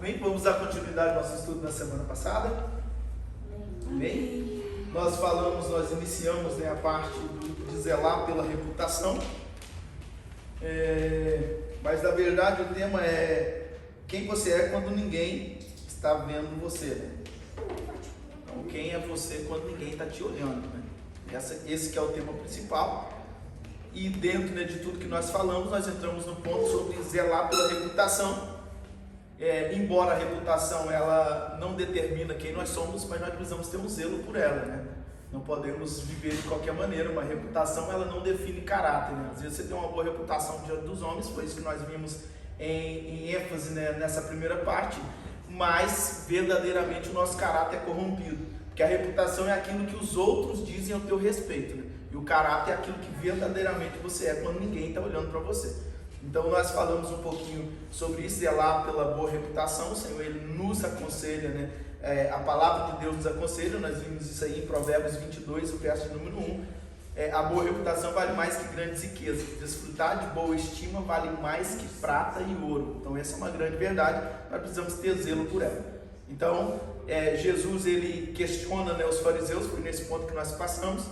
Amém? Vamos dar continuidade ao nosso estudo na semana passada. Amém? Nós iniciamos a parte de zelar pela reputação. Mas na verdade o tema é quem você é quando ninguém está vendo você, né? Então, quem é você quando ninguém está te olhando, né? Esse que é o tema principal. E dentro, né, de tudo que nós falamos, nós entramos no ponto sobre zelar pela reputação. Embora a reputação ela não determina quem nós somos, mas nós precisamos ter um zelo por ela, né? Não podemos viver de qualquer maneira. Uma reputação ela não define caráter, né? Às vezes você tem uma boa reputação diante dos homens, foi isso que nós vimos em ênfase, né, nessa primeira parte, mas verdadeiramente o nosso caráter é corrompido, porque a reputação é aquilo que os outros dizem ao teu respeito, né? E o caráter é aquilo que verdadeiramente você é quando ninguém está olhando para você. Então nós falamos um pouquinho sobre isso, zelar pela boa reputação. O Senhor ele nos aconselha, né? A palavra de Deus nos aconselha, nós vimos isso aí em Provérbios 22, o verso número 1. A boa reputação vale mais que grandes riquezas, desfrutar de boa estima vale mais que prata e ouro. Então essa é uma grande verdade, nós precisamos ter zelo por ela. Então Jesus ele questiona, né, os fariseus, foi nesse ponto que nós passamos.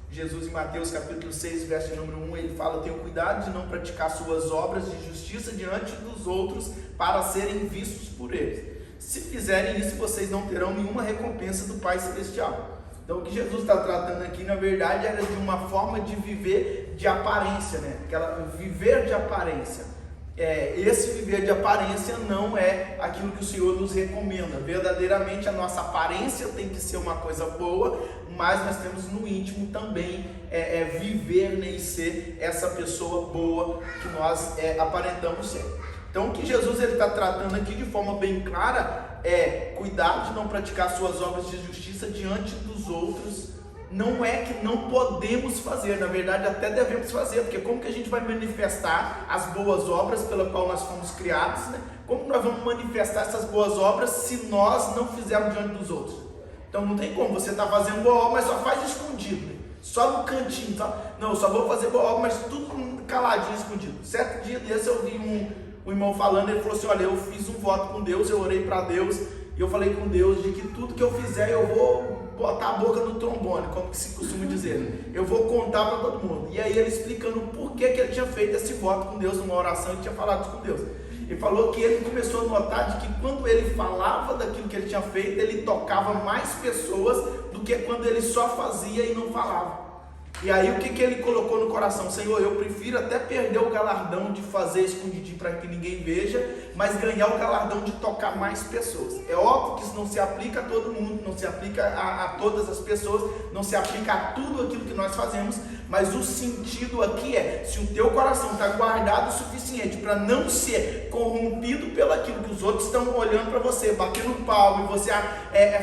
Jesus em Mateus capítulo 6, verso número 1, ele fala: tenham cuidado de não praticar suas obras de justiça diante dos outros para serem vistos por eles. Se fizerem isso, vocês não terão nenhuma recompensa do Pai Celestial. Então o que Jesus está tratando aqui, na verdade, era de uma forma de viver de aparência, né? Viver de aparência. Esse viver de aparência não é aquilo que o Senhor nos recomenda. Verdadeiramente a nossa aparência tem que ser uma coisa boa, mas nós temos no íntimo também viver, né, e ser essa pessoa boa que nós aparentamos ser. Então o que Jesus está tratando aqui de forma bem clara é cuidado de não praticar suas obras de justiça diante dos outros. Não é que não podemos fazer, na verdade até devemos fazer, porque como que a gente vai manifestar as boas obras pela qual nós fomos criados, né? Como nós vamos manifestar essas boas obras se nós não fizermos diante dos outros? Então não tem como, você está fazendo boa obra, mas só faz escondido, né? Só no cantinho, tá? Não, só vou fazer boa obra, mas tudo caladinho, escondido. Certo dia desse eu vi um irmão falando, ele falou assim: olha, eu fiz um voto com Deus, eu orei para Deus, e eu falei com Deus de que tudo que eu fizer eu vou botar a boca no trombone, como que se costuma dizer, eu vou contar para todo mundo. E aí ele explicando por que ele tinha feito esse voto com Deus numa oração, ele tinha falado com Deus. Ele falou que ele começou a notar de que quando ele falava daquilo que ele tinha feito, ele tocava mais pessoas do que quando ele só fazia e não falava. E aí o que ele colocou no coração? Senhor, eu prefiro até perder o galardão de fazer escondidinho para que ninguém veja, mas ganhar o galardão de tocar mais pessoas. É óbvio que isso não se aplica a todo mundo, não se aplica a todas as pessoas, não se aplica a tudo aquilo que nós fazemos, mas o sentido aqui é, se o teu coração está guardado o suficiente para não ser corrompido pelo aquilo que os outros estão olhando para você, batendo palmo e você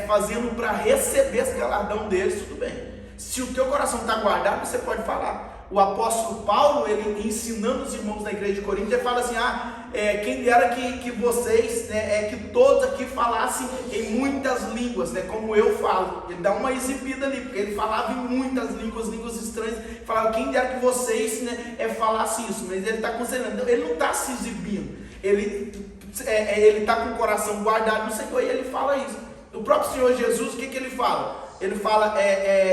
fazendo para receber esse galardão deles, tudo bem. Se o teu coração está guardado, você pode falar. O apóstolo Paulo, ele ensinando os irmãos da igreja de Corinto, ele fala assim: quem dera que vocês, né, que todos aqui falassem em muitas línguas, né, como eu falo. Ele dá uma exibida ali, porque ele falava em muitas línguas estranhas. Falava: quem dera que vocês, né, falassem isso. Mas ele está aconselhando, ele não está se exibindo. Ele está com o coração guardado no Senhor e ele fala isso. O próprio Senhor Jesus, o que ele fala? Ele fala,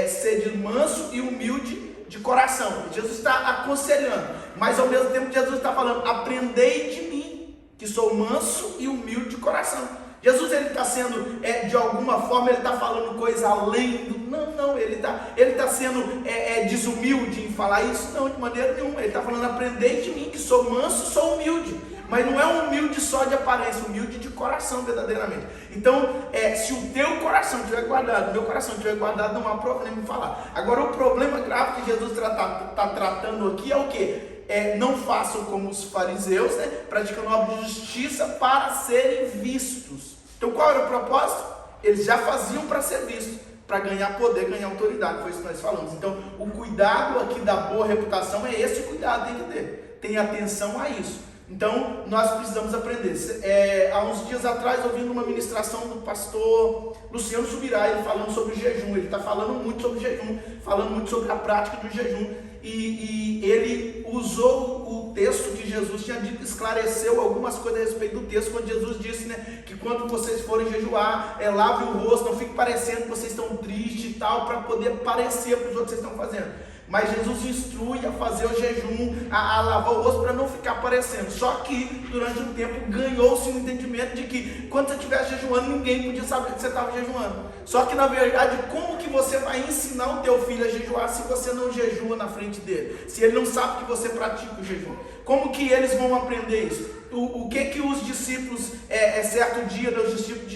ser manso e humilde de coração. Jesus está aconselhando, mas ao mesmo tempo Jesus está falando: aprendei de mim, que sou manso e humilde de coração. Jesus ele está sendo, de alguma forma, ele está falando coisa além do... Não, ele está sendo desumilde em falar isso? Não, de maneira nenhuma. Ele está falando: aprendei de mim, que sou manso, sou humilde. Mas não é um humilde só de aparência, humilde de coração verdadeiramente. Então, se o teu coração estiver guardado, o meu coração estiver guardado, não há problema em falar. Agora, o problema grave que Jesus está tratando aqui é o quê? Não façam como os fariseus, né, praticando obra de justiça para serem vistos. Então, qual era o propósito? Eles já faziam para ser vistos, para ganhar poder, ganhar autoridade. Foi isso que nós falamos. Então, o cuidado aqui da boa reputação é esse cuidado que tem que ter. Tenha atenção a isso. Então, nós precisamos aprender. Há uns dias atrás, ouvindo uma ministração do pastor Luciano Subirá, ele falando sobre o jejum. Ele está falando muito sobre o jejum, falando muito sobre a prática do jejum. e ele usou o texto que Jesus tinha dito, esclareceu algumas coisas a respeito do texto, quando Jesus disse, né, que quando vocês forem jejuar, lavem o rosto, não fique parecendo que vocês estão tristes e tal, para poder parecer para os outros que vocês estão fazendo. Mas Jesus instrui a fazer o jejum, a lavar o rosto para não ficar parecendo. Só que durante um tempo ganhou-se um entendimento de que quando você estivesse jejuando, ninguém podia saber que você estava jejuando. Só que na verdade, como que você vai ensinar o teu filho a jejuar se você não jejua na frente dele? Se ele não sabe que você pratica o jejum? Como que eles vão aprender isso? O que os discípulos, certo dia, os discípulos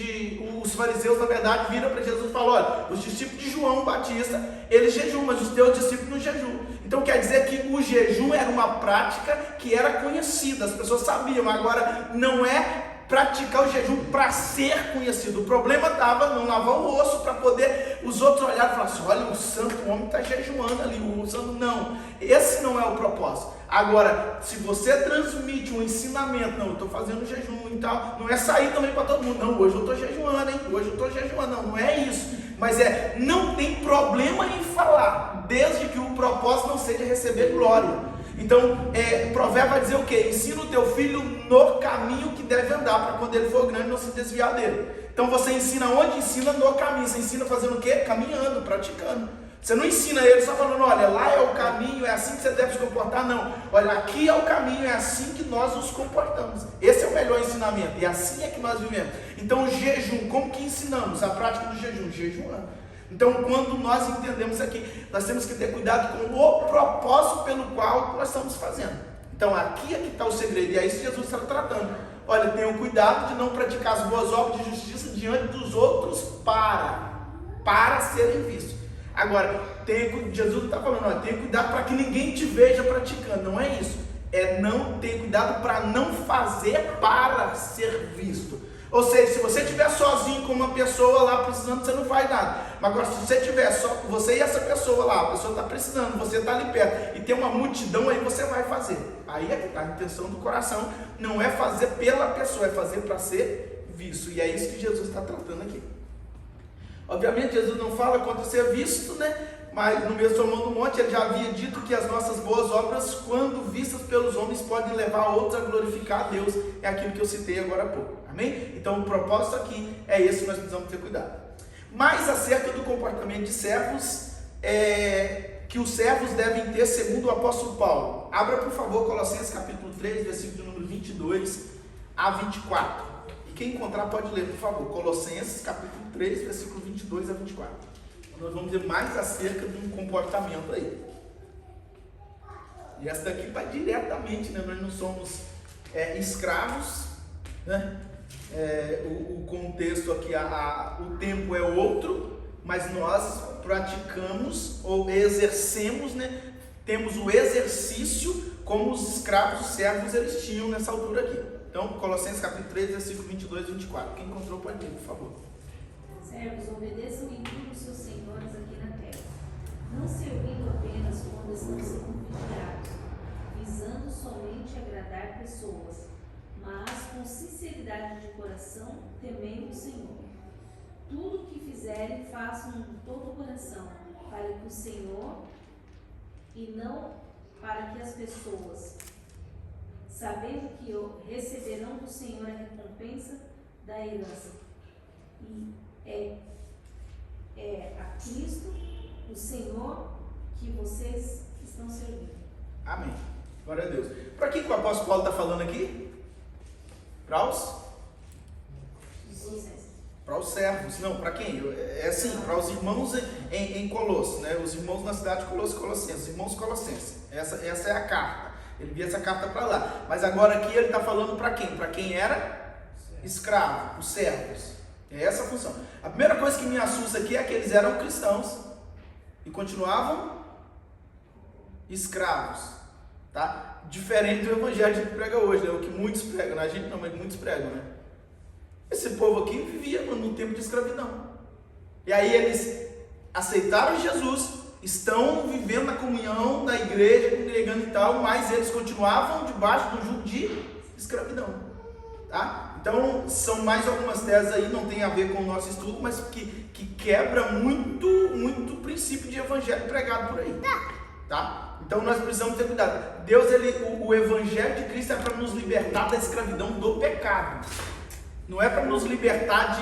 os fariseus, na verdade, viram para Jesus e falaram: olha, os discípulos de João Batista, eles jejuam, mas os teus discípulos não jejuam. Então quer dizer que o jejum era uma prática que era conhecida, as pessoas sabiam. Agora não é praticar o jejum para ser conhecido. O problema estava não lavar o rosto para poder os outros olharem e falar assim: olha, o santo homem está jejuando ali, o santo. Não, esse não é o propósito. Agora, se você transmite um ensinamento, não, eu estou fazendo jejum e tal, não é sair também para todo mundo, não, hoje eu estou jejuando, hein, hoje eu estou jejuando, não é isso, mas não tem problema em falar, desde que o propósito não seja receber glória. Então, o provérbio vai dizer o quê? Ensina o teu filho no caminho que deve andar, para quando ele for grande não se desviar dele. Então você ensina onde? Ensina no caminho. Você ensina fazendo o quê? Caminhando, praticando. Você não ensina ele só falando: olha, lá é o caminho, é assim que você deve se comportar. Não, olha, aqui é o caminho, é assim que nós nos comportamos. Esse é o melhor ensinamento, e assim é que nós vivemos. Então o jejum, como que ensinamos a prática do jejum? Jejuando. Então, quando nós entendemos aqui, nós temos que ter cuidado com o propósito pelo qual nós estamos fazendo. Então, aqui é que está o segredo, e é isso que Jesus está tratando. Olha, tenham cuidado de não praticar as boas obras de justiça diante dos outros para serem vistos. Agora, Jesus está falando: olha, tenha cuidado para que ninguém te veja praticando. Não é isso. Não ter cuidado para não fazer para ser visto. Ou seja, se você estiver sozinho com uma pessoa lá precisando, você não faz nada. Mas agora, se você estiver só, você e essa pessoa lá, a pessoa está precisando, você está ali perto, e tem uma multidão, aí você vai fazer. Aí é que está a intenção do coração, não é fazer pela pessoa, é fazer para ser visto. E é isso que Jesus está tratando aqui. Obviamente, Jesus não fala contra ser visto, né? Mas no mesmo Sermão do Monte, ele já havia dito que as nossas boas obras, quando vistas pelos homens, podem levar outros a glorificar a Deus. É aquilo que eu citei agora há pouco. Amém? Então o propósito aqui é esse que nós precisamos ter cuidado. Mas acerca do comportamento de servos, que os servos devem ter segundo o apóstolo Paulo. Abra, por favor, Colossenses capítulo 3, versículo número 22 a 24. E quem encontrar pode ler, por favor. Colossenses capítulo 3, versículo 22 a 24. Nós vamos ver mais acerca de um comportamento aí. E essa daqui vai diretamente, né? Nós não somos escravos, né? O contexto aqui, o tempo é outro, mas nós praticamos ou exercemos, né? Temos o exercício como os escravos, os servos, eles tinham nessa altura aqui. Então, Colossenses capítulo 3, versículo 22 e 24. Quem encontrou pode ler, por favor. Servos, obedeçam em tudo os seus senhores aqui na terra, não servindo apenas quando estão sendo vigiados, visando somente agradar pessoas, mas com sinceridade de coração, temendo o Senhor. Tudo o que fizerem, façam de todo o coração, para que o Senhor, e não para que as pessoas, sabendo que receberão do Senhor a recompensa da herança. E é a Cristo, o Senhor, que vocês estão servindo. Amém. Glória a Deus. Para quem que o apóstolo Paulo está falando aqui? Para os servos. Não, para quem? É assim, para os irmãos em Colossos, né? Os irmãos na cidade de Colossenses, os irmãos colossenses. Essa é a carta. Ele envia essa carta para lá. Mas agora aqui ele está falando para quem? Para quem era escravo, os servos. É essa a função. A primeira coisa que me assusta aqui é que eles eram cristãos e continuavam escravos, tá? Diferente do evangelho que prega hoje, né? O que muitos pregam, a gente não, mas muitos pregam, né? Esse povo aqui vivia no tempo de escravidão. E aí eles aceitaram Jesus, estão vivendo na comunhão da igreja, congregando e tal, mas eles continuavam debaixo do jugo de escravidão, tá? Então, são mais algumas teses aí, não tem a ver com o nosso estudo, mas que quebra muito princípio de evangelho pregado por aí. tá? Então nós precisamos ter cuidado. Deus, o Evangelho de Cristo é para nos libertar da escravidão do pecado. Não é para nos libertar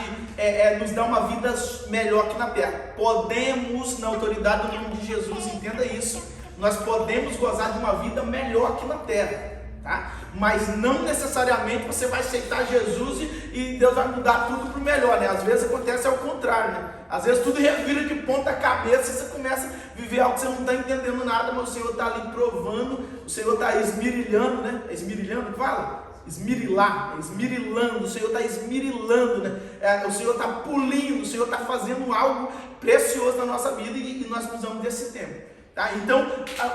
nos dar uma vida melhor aqui na terra. Podemos, na autoridade do nome de Jesus, entenda isso, nós podemos gozar de uma vida melhor aqui na terra, tá? Mas não necessariamente você vai aceitar Jesus e Deus vai mudar tudo para o melhor, né? Às vezes acontece ao contrário, né? Às vezes tudo revira de ponta cabeça e você começa a viver algo que você não está entendendo nada, mas o Senhor está ali provando, o Senhor está esmirilhando, né? É esmirilhando que fala? Esmirilando, o Senhor está esmirilando, né? O Senhor está pulindo, o Senhor está fazendo algo precioso na nossa vida e nós precisamos desse tempo, tá? Então,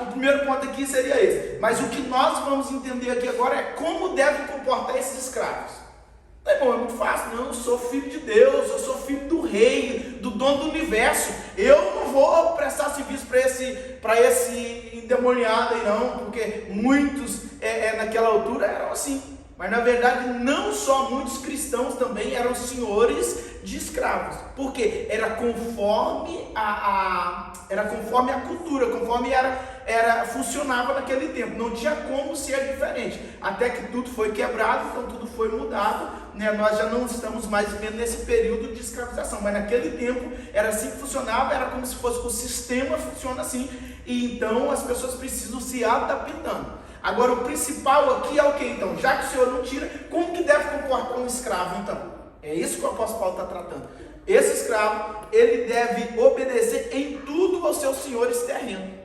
o primeiro ponto aqui seria esse, mas o que nós vamos entender aqui agora é como devem comportar esses escravos. Bom, é muito fácil, não, eu sou filho de Deus, eu sou filho do rei, do dono do universo, eu não vou prestar serviço para esse endemoniado aí não, porque muitos naquela altura eram assim. Mas na verdade não só muitos cristãos também eram senhores de escravos, porque era conforme a cultura, conforme funcionava naquele tempo, não tinha como ser diferente, até que tudo foi quebrado, então tudo foi mudado, né? Nós já não estamos mais vivendo nesse período de escravização, mas naquele tempo era assim que funcionava, era como se fosse o sistema funciona assim, e então as pessoas precisam se adaptando. Agora o principal aqui é o que então? Já que o Senhor não tira, como que deve comportar um escravo então? É isso que o apóstolo Paulo está tratando. Esse escravo, ele deve obedecer em tudo aos seus senhores terrenos.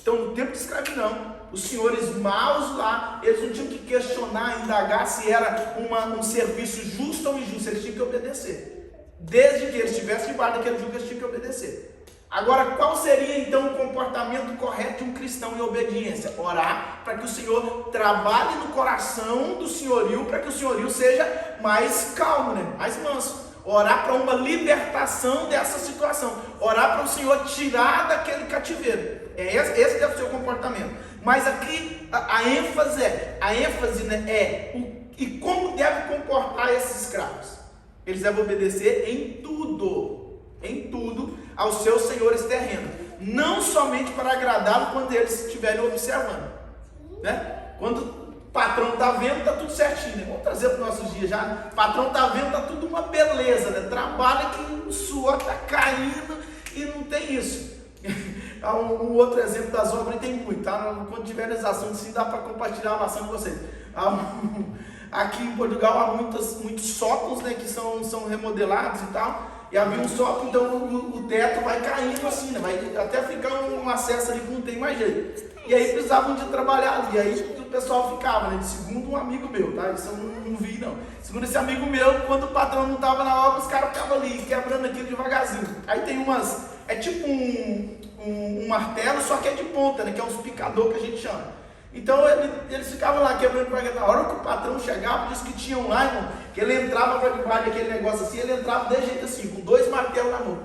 Então no tempo de escravidão, os senhores maus lá, eles não tinham que questionar, indagar se era um serviço justo ou injusto, eles tinham que obedecer. Desde que eles estivessem debaixo daquele jugo, eles tinham que obedecer. Agora, qual seria então o comportamento correto de um cristão em obediência? Orar para que o Senhor trabalhe no coração do senhorio, para que o senhorio seja mais calmo, né? Mais manso. Orar para uma libertação dessa situação. Orar para o Senhor tirar daquele cativeiro. Esse deve ser o comportamento. Mas aqui a ênfase e como deve comportar esses escravos? Eles devem obedecer em tudo aos seus senhores terrenos, não somente para agradá-lo quando eles estiverem observando, né? Quando o patrão está vendo, está tudo certinho, né? Vamos trazer para os nossos dias já. O patrão está vendo, está tudo uma beleza, né? Trabalha que o suor está caindo e não tem isso. Um outro exemplo das obras tem muito, tá? Quando tiver esses assuntos, sim, dá para compartilhar a ação de vocês. Aqui em Portugal há muitos sótãos, né, que são remodelados e tal. E havia um sótão, então o teto vai caindo assim, né? Vai até ficar um acesso ali que não tem mais jeito. E aí precisavam de trabalhar ali. E aí o pessoal ficava, né? Segundo um amigo meu, tá? Isso eu não vi, não. Segundo esse amigo meu, quando o patrão não estava na obra, os caras ficavam ali, quebrando aquilo devagarzinho. Aí tem é tipo um martelo, só que é de ponta, né? Que é uns picador que a gente chama. Então eles ficavam lá quebrando devagar. Na hora que o patrão chegava, disse que tinha um lá, irmão, que ele entrava para debaixo daquele negócio assim, ele entrava de jeito assim, com 2 martelos na mão,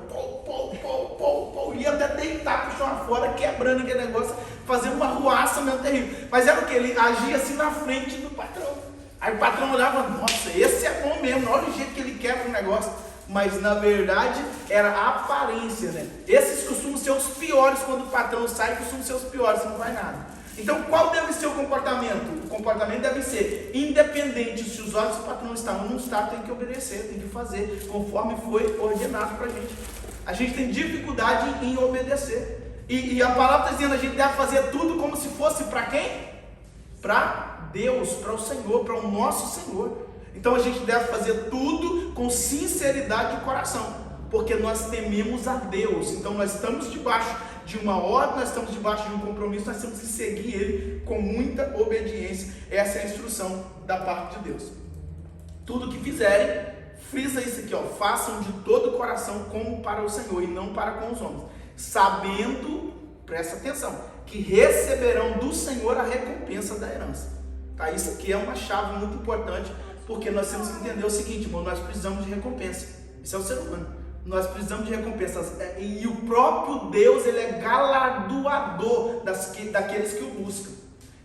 ia até deitar pro chão afora, quebrando aquele negócio, fazendo uma ruaça mesmo terrível. Mas era o que? Ele agia assim na frente do patrão. Aí o patrão olhava, nossa, esse é bom mesmo, olha o jeito que ele quebra o negócio. Mas na verdade era a aparência, né? Esses costumam ser os piores quando o patrão sai, costumam ser os piores, não vai nada. Então, qual deve ser o comportamento? O comportamento deve ser independente se os olhos do patrão estão ou não estão, tem que obedecer, tem que fazer conforme foi ordenado para a gente. A gente tem dificuldade em obedecer. E a palavra está dizendo, a gente deve fazer tudo como se fosse para quem? Para Deus, para o Senhor, para o nosso Senhor. Então a gente deve fazer tudo com sinceridade de coração, porque nós tememos a Deus. Então nós estamos debaixo de uma ordem, nós estamos debaixo de um compromisso, nós temos que seguir ele com muita obediência. Essa é a instrução da parte de Deus. Tudo que fizerem, frisa isso aqui, ó, façam de todo o coração como para o Senhor e não para com os homens, sabendo, presta atenção, que receberão do Senhor a recompensa da herança. Tá? Isso aqui é uma chave muito importante, porque nós temos que entender o seguinte, irmão, nós precisamos de recompensa. Isso é o ser humano. Nós precisamos de recompensas. E o próprio Deus, ele é galardoador daqueles que o buscam.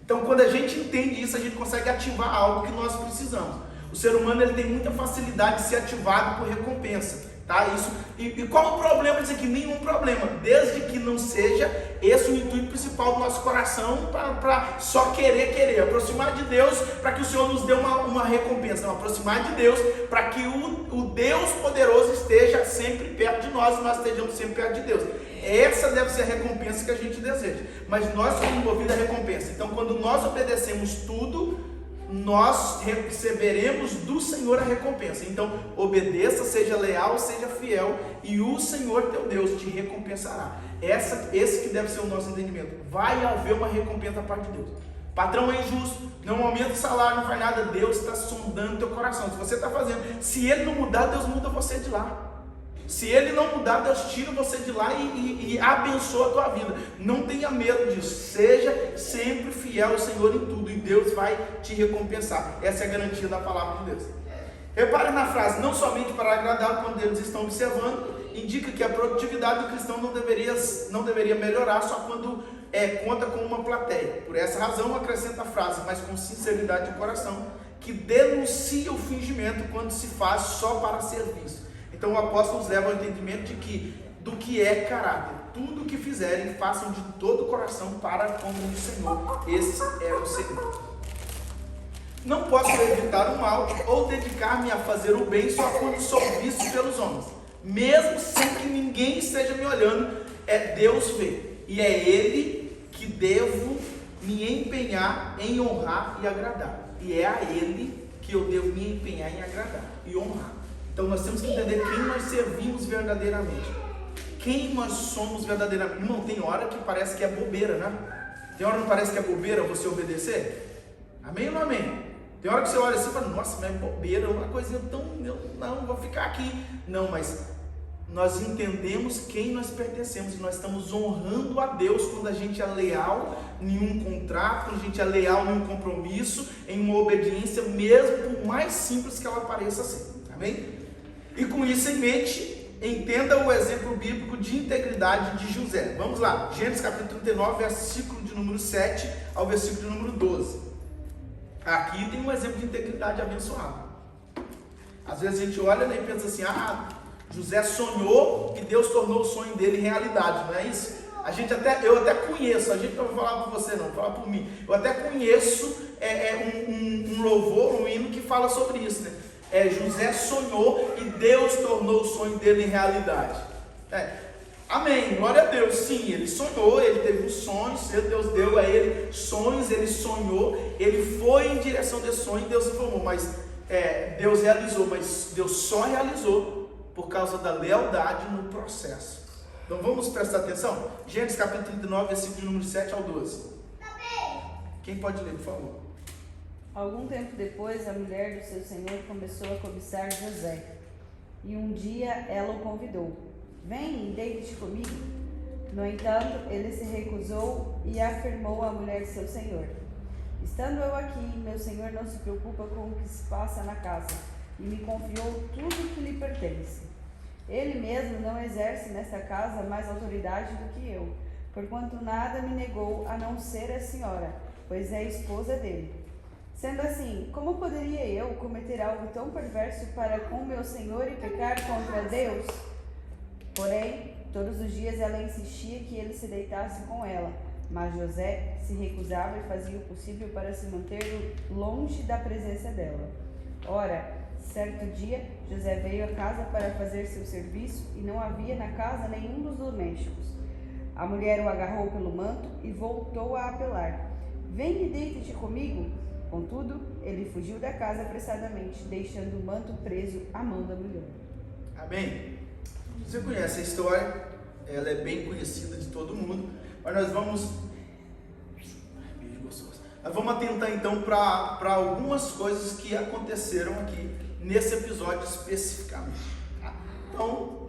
Então, quando a gente entende isso, a gente consegue ativar algo que nós precisamos. O ser humano, ele tem muita facilidade de ser ativado por recompensa. Tá? Isso. E qual o problema disso aqui? Nenhum problema, desde que não seja esse o intuito principal do nosso coração, para só querer aproximar de Deus, para que o Senhor nos dê uma recompensa. Não, aproximar de Deus, para que o Deus poderoso esteja sempre perto de nós, e nós estejamos sempre perto de Deus. Essa deve ser a recompensa que a gente deseja, mas nós somos envolvidos a recompensa. Então, quando nós obedecemos tudo, nós receberemos do Senhor a recompensa. Então, obedeça, seja leal, seja fiel, e o Senhor teu Deus te recompensará. Esse que deve ser o nosso entendimento. Vai haver uma recompensa da parte de Deus. Patrão é injusto, não aumenta o salário, não faz nada. Deus está sondando teu coração. Se você está fazendo, se ele não mudar, Deus muda você de lá. Se ele não mudar, Deus tira você de lá e abençoa a tua vida. Não tenha medo disso. Seja sempre fiel ao Senhor em tudo, e Deus vai te recompensar. Essa é a garantia da palavra de Deus. Repare na frase: não somente para agradar quando eles estão observando. Indica que a produtividade do cristão não deveria melhorar só quando conta com uma plateia. Por essa razão, acrescenta a frase, mas com sinceridade de coração, que denuncia o fingimento quando se faz só para ser visto. Então o apóstolo nos leva ao entendimento do que é caráter. Tudo o que fizerem, façam de todo o coração para como o Senhor. Esse é o segredo. Não posso evitar o mal ou dedicar-me a fazer o bem só quando sou visto pelos homens. Mesmo sem que ninguém esteja me olhando, Deus vê. E é Ele que devo me empenhar em honrar e agradar. E é a Ele que eu devo me empenhar em agradar e honrar. Então nós temos que entender quem nós servimos verdadeiramente. Quem nós somos verdadeiramente. Irmão, tem hora que parece que é bobeira, né? Tem hora que não parece que é bobeira você obedecer? Amém ou não amém? Tem hora que você olha assim e fala, nossa, mas é bobeira, uma coisinha tão... Não, vou ficar aqui. Não, mas nós entendemos quem nós pertencemos, e nós estamos honrando a Deus quando a gente é leal em um contrato, quando a gente é leal em um compromisso, em uma obediência, mesmo por mais simples que ela pareça ser. Amém? E com isso em mente, entenda o exemplo bíblico de integridade de José. Vamos lá, Gênesis capítulo 39, versículo de número 7 ao versículo de número 12. Aqui tem um exemplo de integridade abençoado. Às vezes a gente olha, né, e pensa assim, José sonhou e Deus tornou o sonho dele realidade, não é isso? Eu até conheço, a gente não vai falar por você não, vou falar por mim. Eu até conheço um louvor, um hino que fala sobre isso, né? José sonhou e Deus tornou o sonho dele em realidade. Amém, glória a Deus. Sim, ele sonhou, ele teve um sonho, Deus deu a ele sonhos, ele sonhou, ele foi em direção desse sonho e Deus informou, mas Deus realizou, mas Deus só realizou por causa da lealdade no processo. Então vamos prestar atenção? Gênesis capítulo 39, versículo número 7 ao 12. Quem pode ler, por favor? Algum tempo depois, a mulher do seu senhor começou a cobiçar José. E um dia ela o convidou: vem e deite-te comigo. No entanto, ele se recusou e afirmou à mulher de seu senhor: estando eu aqui, meu senhor não se preocupa com o que se passa na casa, e me confiou tudo que lhe pertence. Ele mesmo não exerce nesta casa mais autoridade do que eu, porquanto nada me negou a não ser a senhora, pois é esposa dele. Sendo assim, como poderia eu cometer algo tão perverso para com meu senhor e pecar contra Deus? Porém, todos os dias ela insistia que ele se deitasse com ela, mas José se recusava e fazia o possível para se manter longe da presença dela. Ora, certo dia, José veio à casa para fazer seu serviço e não havia na casa nenhum dos domésticos. A mulher o agarrou pelo manto e voltou a apelar: vem e deita-te comigo. Contudo, ele fugiu da casa apressadamente, deixando o manto preso à mão da mulher. Amém? Você conhece a história, ela é bem conhecida de todo mundo, mas nós vamos atentar então para algumas coisas que aconteceram aqui nesse episódio especificamente. Tá? Então,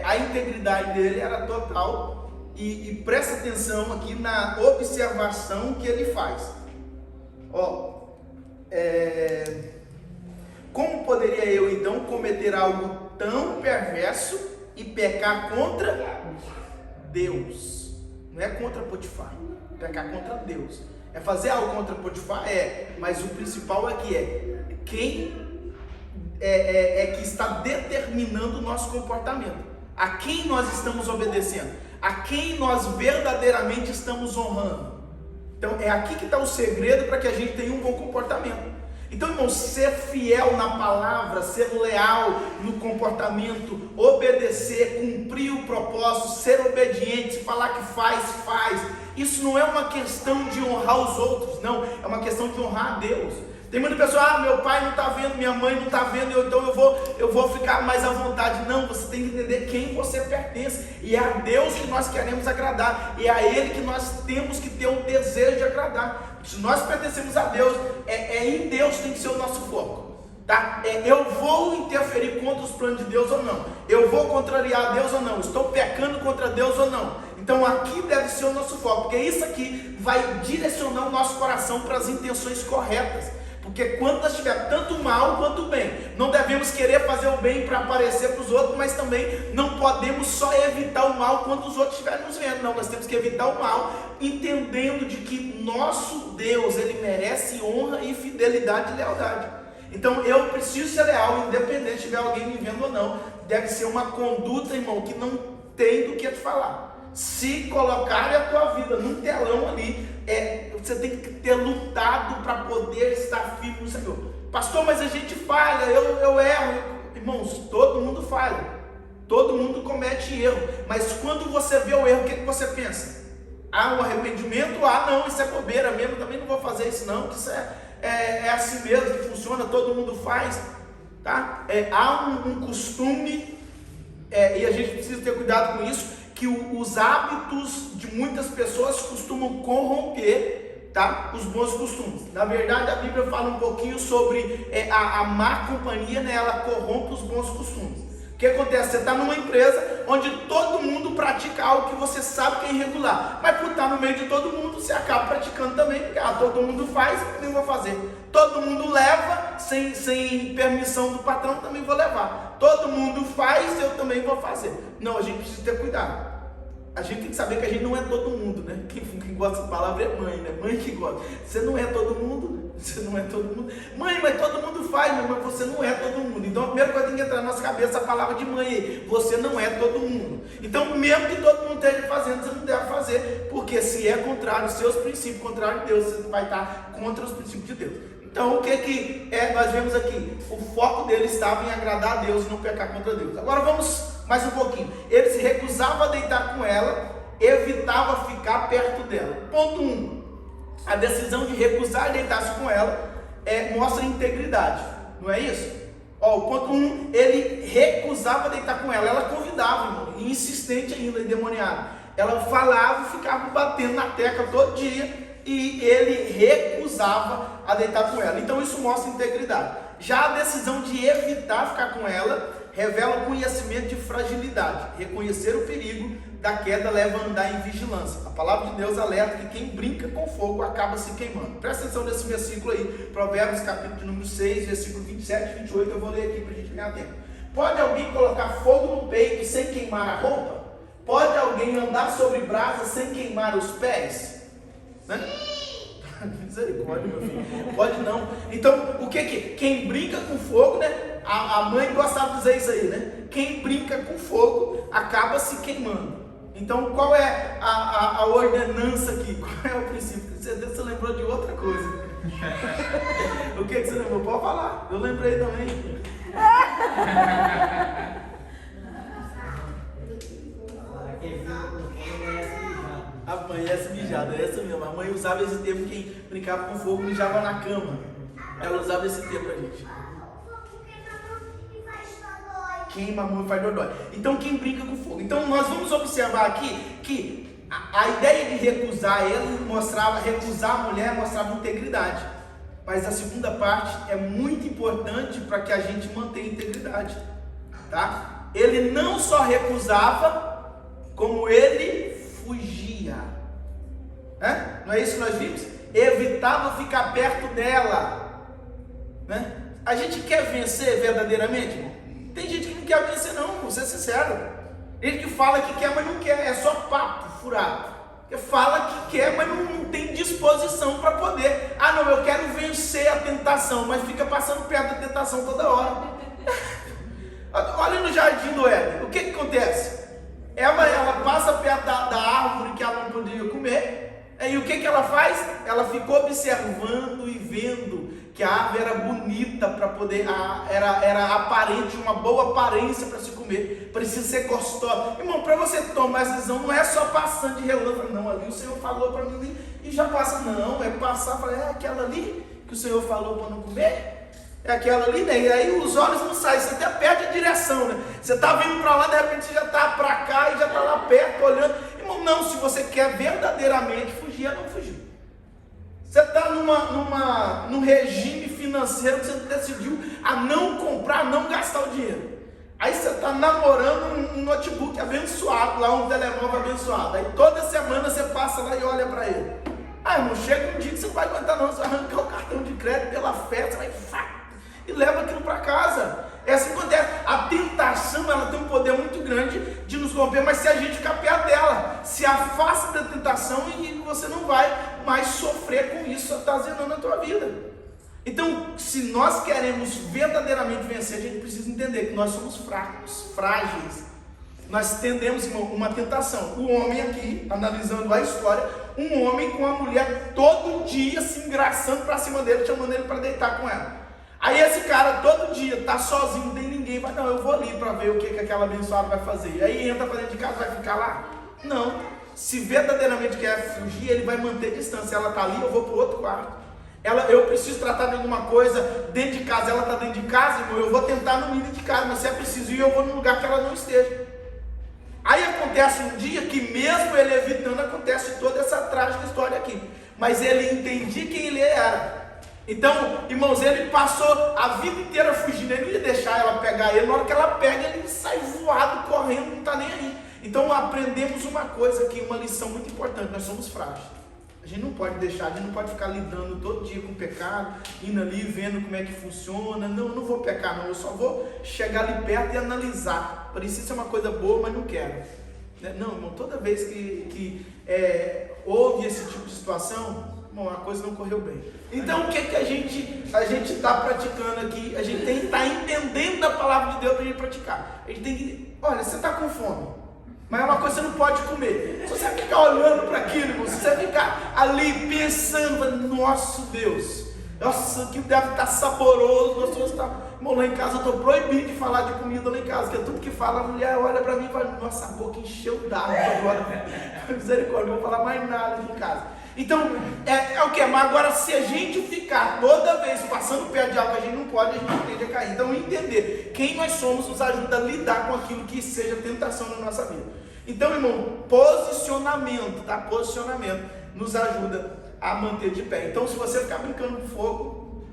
a integridade dele era total, e presta atenção aqui na observação que ele faz. Como poderia eu então cometer algo tão perverso e pecar contra Deus? Não é contra Potifar, pecar contra Deus. Fazer algo contra Potifar, mas o principal é que quem que está determinando o nosso comportamento. A quem nós estamos obedecendo? A quem nós verdadeiramente estamos honrando? Então é aqui que está o segredo para que a gente tenha um bom comportamento. Então, irmão, ser fiel na palavra, ser leal no comportamento, obedecer, cumprir o propósito, ser obediente, se falar que faz, faz. Isso não é uma questão de honrar os outros, não, é uma questão de honrar a Deus. Tem muita pessoa, meu pai não está vendo, minha mãe não está vendo, então eu vou ficar mais à vontade. Não, você tem que entender quem você pertence, e é a Deus que nós queremos agradar, e é a Ele que nós temos que ter o desejo de agradar. Se nós pertencemos a Deus, em Deus tem que ser o nosso foco, tá? Eu vou interferir contra os planos de Deus ou não? Eu vou contrariar Deus ou não? Estou pecando contra Deus ou não? Então aqui deve ser o nosso foco, porque isso aqui vai direcionar o nosso coração para as intenções corretas. Porque quando nós tivermos tanto mal quanto bem, não devemos querer fazer o bem para aparecer para os outros, mas também não podemos só evitar o mal quando os outros estiverem nos vendo. Não, nós temos que evitar o mal, entendendo de que nosso Deus, Ele merece honra e fidelidade e lealdade. Então eu preciso ser leal, independente de tiver alguém me vendo ou não. Deve ser uma conduta, irmão, que não tem do que te falar. Se colocarem a tua vida num telão ali, você tem que ter lutado para poder estar firme no Senhor. Pastor, mas a gente falha, eu erro. Irmãos, todo mundo falha, todo mundo comete erro, mas quando você vê o erro, o que você pensa? Um arrependimento? Não, isso é bobeira mesmo, também não vou fazer isso não, que isso é assim mesmo que funciona, todo mundo faz, tá? Há um costume, e a gente precisa ter cuidado com isso, que os hábitos de muitas pessoas costumam corromper, tá? Os bons costumes. Na verdade, a Bíblia fala um pouquinho sobre a má companhia, né? Ela corrompe os bons costumes. O que acontece? Você está numa empresa onde todo mundo pratica algo que você sabe que é irregular, mas por estar no meio de todo mundo, você acaba praticando também, porque todo mundo faz, eu também vou fazer. Todo mundo leva, sem permissão do patrão, também vou levar. Todo mundo faz, eu também vou fazer. Não, a gente precisa ter cuidado. A gente tem que saber que a gente não é todo mundo, né? Quem gosta de palavra é mãe, né? Mãe que gosta. Você não é todo mundo, você não é todo mundo. Mãe, mas todo mundo faz, mas você não é todo mundo. Então a primeira coisa que tem que entrar na nossa cabeça é a palavra de mãe aí. Você não é todo mundo. Então mesmo que todo mundo esteja fazendo, você não deve fazer. Porque se é contrário aos seus princípios, contrário de Deus, você vai estar contra os princípios de Deus. Então o que nós vemos aqui? O foco dele estava em agradar a Deus e não pecar contra Deus. Agora vamos mais um pouquinho. Ele se recusava a deitar com ela, evitava ficar perto dela. Ponto 1. A decisão de recusar deitar-se com ela mostra integridade, não é isso? O ponto 1, ele recusava deitar com ela. Ela convidava, irmão, insistente ainda, endemoniado. Ela falava e ficava batendo na tecla todo dia, e ele recusava a deitar com ela. Então isso mostra integridade. Já a decisão de evitar ficar com ela revela conhecimento de fragilidade. Reconhecer o perigo da queda leva a andar em vigilância. A palavra de Deus alerta que quem brinca com fogo acaba se queimando. Presta atenção nesse versículo aí, Provérbios capítulo de número 6, versículo 27 e 28, eu vou ler aqui para a gente ganhar tempo. Pode alguém colocar fogo no peito sem queimar a roupa? Pode alguém andar sobre brasas sem queimar os pés? Né? Misericórdia, meu filho. Pode não. Então, o que? Quem brinca com fogo, né? A mãe gostava de dizer isso aí, né? Quem brinca com fogo acaba se queimando. Então, qual é a ordenança aqui? Qual é o princípio? Você lembrou de outra coisa. O que você lembrou? Pode falar. Eu lembrei também. Amanhece mijada, é essa mesmo. A mãe usava esse termo, quem brincava com fogo mijava na cama. Ela usava esse termo pra gente. Queima a mão e faz dodói. Então quem brinca com fogo. Então nós vamos observar aqui que a ideia de recusar ele mostrava, recusar a mulher mostrava integridade. Mas a segunda parte é muito importante para que a gente mantenha integridade. Tá? Ele não só recusava, como ele fugia. Não é isso que nós vimos? Evitava ficar perto dela. Né? A gente quer vencer verdadeiramente, irmão? Tem gente que não quer vencer não, vou ser sincero. Ele que fala que quer, mas não quer, é só papo furado. Que fala que quer, mas não tem disposição para poder. Não, eu quero vencer a tentação, mas fica passando perto da tentação toda hora. Olha no jardim do Éden, o que acontece? Ela passa perto da árvore que ela não podia comer, e o que ela faz? Ela ficou observando e vendo que a árvore era bonita para poder, era aparente, uma boa aparência para se comer, precisa ser gostosa. Irmão, para você tomar essa decisão, não é só passando de relâmpago, não, ali o Senhor falou para mim e já passa, não, é passar, falar, é aquela ali que o Senhor falou para não comer? É aquela ali, né? E aí os olhos não saem, você até perde a direção, né? Você está vindo para lá, de repente você já está para cá e já está lá perto, olhando. Irmão, não, se você quer verdadeiramente fugir, é não fugir. Você está num regime financeiro que você decidiu a não comprar, a não gastar o dinheiro. Aí você está namorando um notebook abençoado, lá um telemóvel abençoado. Aí toda semana você passa lá e olha para ele. Ah, irmão, chega um dia que você não vai aguentar não, você vai arrancar o cartão de crédito pela fé, você vai e leva aquilo para casa. É assim que acontece. A tentação, ela tem um poder muito grande de nos corromper, mas se a gente ficar perto dela, se afasta da tentação e você não vai mais sofrer com isso, está zenando a tua vida. Então, se nós queremos verdadeiramente vencer, a gente precisa entender que nós somos fracos, frágeis. Nós tendemos uma tentação. O homem aqui, analisando a história, um homem com a mulher todo dia se engraçando para cima dele, chamando ele para deitar com ela. Aí esse cara todo dia está sozinho, não tem ninguém, vai, não, eu vou ali para ver o que aquela abençoada vai fazer. E aí entra para dentro de casa, vai ficar lá? Não. Se verdadeiramente quer fugir, ele vai manter distância. Ela está ali, eu vou para o outro quarto. Eu preciso tratar de alguma coisa dentro de casa, ela está dentro de casa, irmão, eu vou tentar no mínimo de casa, mas se é preciso ir, eu vou no lugar que ela não esteja. Aí acontece um dia que mesmo ele evitando, acontece toda essa trágica história aqui. Mas ele entendia quem ele era. Então, irmãos, ele passou a vida inteira fugindo, ele não ia deixar ela pegar ele, na hora que ela pega, ele sai voado, correndo, não está nem aí. Então aprendemos uma coisa aqui, uma lição muito importante, nós somos frágeis. A gente não pode deixar, a gente não pode ficar lidando todo dia com o pecado, indo ali, vendo como é que funciona. Não, eu não vou pecar não, eu só vou chegar ali perto e analisar. Precisa ser uma coisa boa, mas não quero. Não, irmão, toda vez que houve esse tipo de situação, irmão, a coisa não correu bem. Então o que a gente está praticando aqui? A gente tem que estar entendendo da palavra de Deus para a gente praticar. A gente tem que, olha, você está com fome, mas é uma coisa que você não pode comer. Se você ficar olhando para aquilo, irmão, se você ficar ali pensando, nosso Deus, nossa, aquilo deve estar saboroso, gostoso, tá? Irmão, lá em casa eu estou proibido de falar de comida lá em casa, porque tudo que fala, a mulher olha para mim e fala, nossa, a boca encheu d'água agora. Misericórdia, não vou falar mais nada aqui em casa. Então, é o que? Mas agora, se a gente ficar toda vez passando perto de algo que a gente não pode, a gente tende a cair. Então, entender quem nós somos nos ajuda a lidar com aquilo que seja tentação na nossa vida. Então, irmão, posicionamento, tá? Posicionamento nos ajuda a manter de pé. Então, se você ficar brincando com fogo,